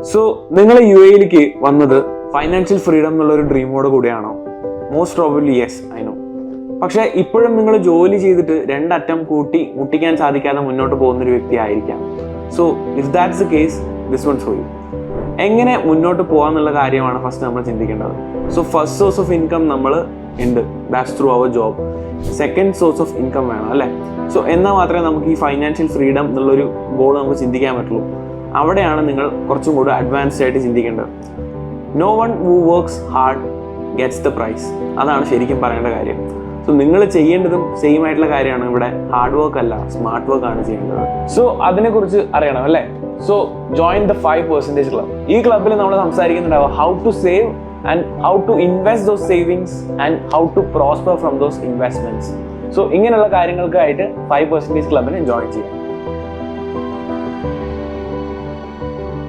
So നിങ്ങൾ UAE-ലേക്ക് വന്നത് financial freedom എന്നുള്ള ഒരു ഡ്രീമോട് കൂടിയാണോ? Most probably yes, I know. പക്ഷെ ഇപ്പോഴും നിങ്ങൾ ജോലി ചെയ്തിട്ട് രണ്ടറ്റം കൂട്ടി മുട്ടിക്കാൻ സാധിക്കാതെ മുന്നോട്ട് പോകുന്ന ഒരു വ്യക്തി ആയിരിക്കാം. So if that's the case, this one for you. എങ്ങനെ മുന്നോട്ട് പോകാന്നുള്ള കാര്യമാണ് ഫസ്റ്റ് നമ്മൾ ചിന്തിക്കേണ്ടത്. So first source of income നമ്മൾ ഉണ്ട്, that's through our job. Second source of income വേണം അല്ലേ? സോ എന്നാൽ മാത്രമേ നമുക്ക് ഈ ഫൈനാൻഷ്യൽ ഫ്രീഡം എന്നുള്ളൊരു ഗോൾ നമുക്ക് ചിന്തിക്കാൻ പറ്റുള്ളൂ. അവിടെയാണ് നിങ്ങൾ കുറച്ചും കൂടി അഡ്വാൻസ്ഡ് ആയിട്ട് ചിന്തിക്കേണ്ടത്. No one who works hard gets the prize. അതാണ് ശരിക്കും പറയേണ്ട കാര്യം. സോ നിങ്ങൾ ചെയ്യേണ്ടതും സെയിം ആയിട്ടുള്ള കാര്യമാണ്. ഇവിടെ ഹാർഡ് വർക്ക് അല്ല, സ്മാർട്ട് വർക്ക് ആണ് ചെയ്യേണ്ടത്. സോ അതിനെക്കുറിച്ച് അറിയണം അല്ലേ? So join the 5% club. ഈ ക്ലബ്ബിൽ നമ്മൾ സംസാരിക്കുന്നുണ്ടാവും how to save and how to invest those savings and how to prosper from those investments. So ഇങ്ങനെയുള്ള കാര്യങ്ങൾക്കായിട്ട് 5% ക്ലബിന് ജോയിൻ ചെയ്യാം.